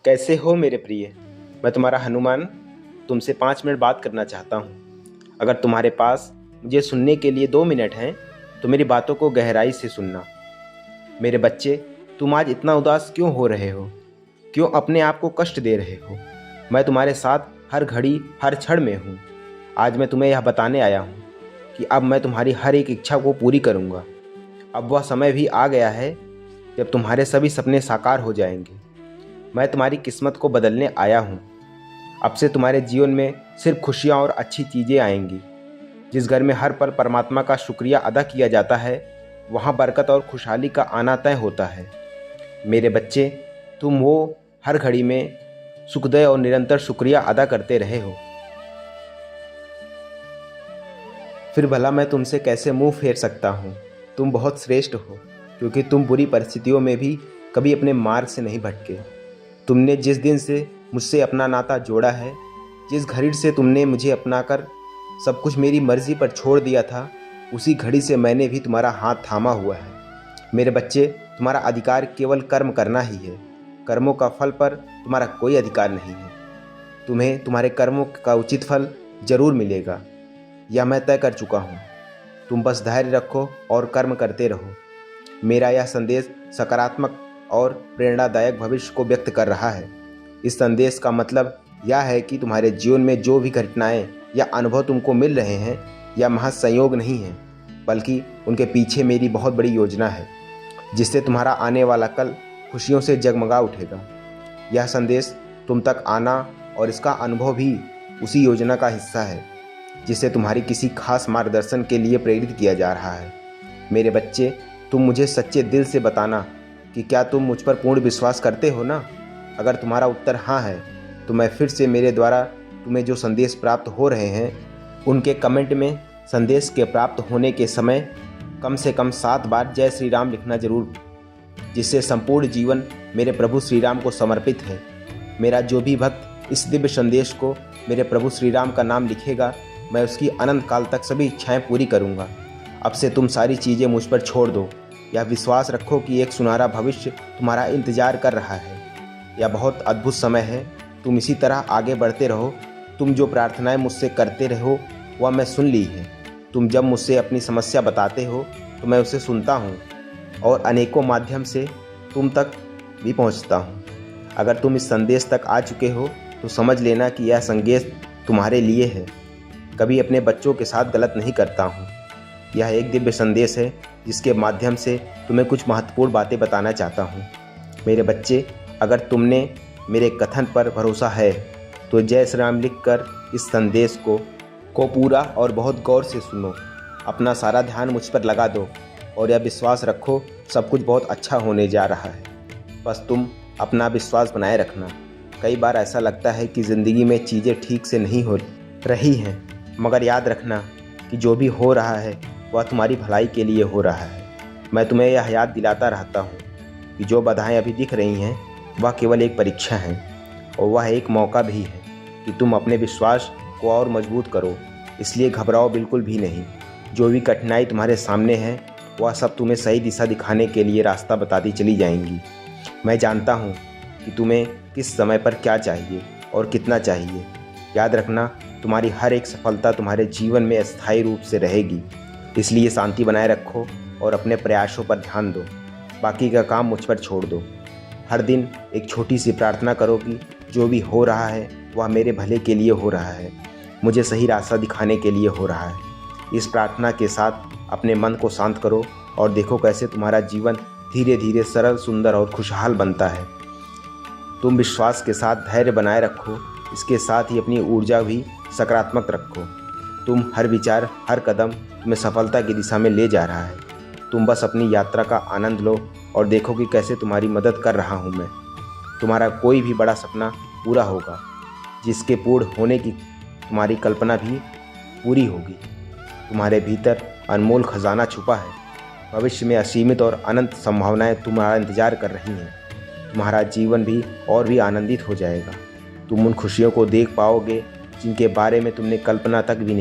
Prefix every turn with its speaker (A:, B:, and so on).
A: कैसे हो मेरे प्रिय। मैं तुम्हारा हनुमान तुमसे 5 मिनट बात करना चाहता हूँ। अगर तुम्हारे पास मुझे सुनने के लिए 2 मिनट हैं तो मेरी बातों को गहराई से सुनना। मेरे बच्चे, तुम आज इतना उदास क्यों हो रहे हो? क्यों अपने आप को कष्ट दे रहे हो? मैं तुम्हारे साथ हर घड़ी हर क्षण में हूँ। आज मैं तुम्हें यह बताने आया हूँ कि अब मैं तुम्हारी हर एक इच्छा को पूरी करूँगा। अब वह समय भी आ गया है जब तुम्हारे सभी सपने साकार हो जाएंगे। मैं तुम्हारी किस्मत को बदलने आया हूँ। अब से तुम्हारे जीवन में सिर्फ खुशियाँ और अच्छी चीज़ें आएंगी। जिस घर में हर पल परमात्मा का शुक्रिया अदा किया जाता है, वहाँ बरकत और खुशहाली का आना तय होता है। मेरे बच्चे, तुम वो हर घड़ी में सुखदय और निरंतर शुक्रिया अदा करते रहे हो। फिर भला मैं तुमसे कैसे मुंह फेर सकता हूँ? तुम बहुत श्रेष्ठ हो, क्योंकि तुम बुरी परिस्थितियों में भी कभी अपने मार्ग से नहीं भटके। तुमने जिस दिन से मुझसे अपना नाता जोड़ा है, जिस घड़ी से तुमने मुझे अपनाकर सब कुछ मेरी मर्जी पर छोड़ दिया था, उसी घड़ी से मैंने भी तुम्हारा हाथ थामा हुआ है। मेरे बच्चे, तुम्हारा अधिकार केवल कर्म करना ही है। कर्मों का फल पर तुम्हारा कोई अधिकार नहीं है। तुम्हें तुम्हारे कर्मों का उचित फल जरूर मिलेगा, यह मैं तय कर चुका हूँ। तुम बस धैर्य रखो और कर्म करते रहो। मेरा यह संदेश सकारात्मक और प्रेरणादायक भविष्य को व्यक्त कर रहा है। इस संदेश का मतलब यह है कि तुम्हारे जीवन में जो भी घटनाएं या अनुभव तुमको मिल रहे हैं, यह महज संयोग नहीं है, बल्कि उनके पीछे मेरी बहुत बड़ी योजना है, जिससे तुम्हारा आने वाला कल खुशियों से जगमगा उठेगा। यह संदेश तुम तक आना और इसका अनुभव भी उसी योजना का हिस्सा है, जिससे तुम्हारी किसी खास मार्गदर्शन के लिए प्रेरित किया जा रहा है। मेरे बच्चे, तुम मुझे सच्चे दिल से बताना कि क्या तुम मुझ पर पूर्ण विश्वास करते हो ना? अगर तुम्हारा उत्तर हाँ है, तो मैं फिर से मेरे द्वारा तुम्हें जो संदेश प्राप्त हो रहे हैं, उनके कमेंट में संदेश के प्राप्त होने के समय कम से कम 7 बार जय श्री राम लिखना जरूर, जिससे संपूर्ण जीवन मेरे प्रभु श्री राम को समर्पित है। मेरा जो भी भक्त इस दिव्य संदेश को मेरे प्रभु श्री राम का नाम लिखेगा, मैं उसकी अनंत काल तक सभी इच्छाएं पूरी करूंगा। अब से तुम सारी चीज़ें मुझ पर छोड़ दो। यह विश्वास रखो कि एक सुनहरा भविष्य तुम्हारा इंतजार कर रहा है। यह बहुत अद्भुत समय है। तुम इसी तरह आगे बढ़ते रहो। तुम जो प्रार्थनाएं मुझसे करते रहो, वह मैं सुन ली है। तुम जब मुझसे अपनी समस्या बताते हो, तो मैं उसे सुनता हूँ और अनेकों माध्यम से तुम तक भी पहुँचता हूँ। अगर तुम इस संदेश तक आ चुके हो, तो समझ लेना कि यह संदेश तुम्हारे लिए है। कभी अपने बच्चों के साथ गलत नहीं करता हूँ। यह एक दिव्य संदेश है, जिसके माध्यम से तुम्हें कुछ महत्वपूर्ण बातें बताना चाहता हूँ। मेरे बच्चे, अगर तुमने मेरे कथन पर भरोसा है, तो जय श्री राम लिखकर इस संदेश को पूरा और बहुत गौर से सुनो। अपना सारा ध्यान मुझ पर लगा दो और यह विश्वास रखो, सब कुछ बहुत अच्छा होने जा रहा है। बस तुम अपना विश्वास बनाए रखना। कई बार ऐसा लगता है कि ज़िंदगी में चीज़ें ठीक से नहीं हो रही हैं, मगर याद रखना कि जो भी हो रहा है वह तुम्हारी भलाई के लिए हो रहा है। मैं तुम्हें यह याद दिलाता रहता हूँ कि जो बाधाएं अभी दिख रही हैं, वह केवल एक परीक्षा है, और वह एक मौका भी है कि तुम अपने विश्वास को और मजबूत करो। इसलिए घबराओ बिल्कुल भी नहीं। जो भी कठिनाई तुम्हारे सामने है, वह सब तुम्हें सही दिशा दिखाने के लिए रास्ता बताती चली जाएंगी। मैं जानता हूँ कि तुम्हें किस समय पर क्या चाहिए और कितना चाहिए। याद रखना, तुम्हारी हर एक सफलता तुम्हारे जीवन में अस्थायी रूप से रहेगी। इसलिए शांति बनाए रखो और अपने प्रयासों पर ध्यान दो। बाकी का काम मुझ पर छोड़ दो। हर दिन एक छोटी सी प्रार्थना करो कि जो भी हो रहा है वह मेरे भले के लिए हो रहा है, मुझे सही रास्ता दिखाने के लिए हो रहा है। इस प्रार्थना के साथ अपने मन को शांत करो और देखो कैसे तुम्हारा जीवन धीरे धीरे सरल, सुंदर और खुशहाल बनता है। तुम विश्वास के साथ धैर्य बनाए रखो। इसके साथ ही अपनी ऊर्जा भी सकारात्मक रखो। तुम हर विचार, हर कदम तुम्हें सफलता की दिशा में ले जा रहा है। तुम बस अपनी यात्रा का आनंद लो और देखो कि कैसे तुम्हारी मदद कर रहा हूँ मैं। तुम्हारा कोई भी बड़ा सपना पूरा होगा, जिसके पूर्ण होने की तुम्हारी कल्पना भी पूरी होगी। तुम्हारे भीतर अनमोल खजाना छुपा है। भविष्य में असीमित और अनंत संभावनाएं तुम्हारा इंतजार कर रही हैं। तुम्हारा जीवन भी और भी आनंदित हो जाएगा। तुम उन खुशियों को देख पाओगे जिनके बारे में तुमने कल्पना तक भी नहीं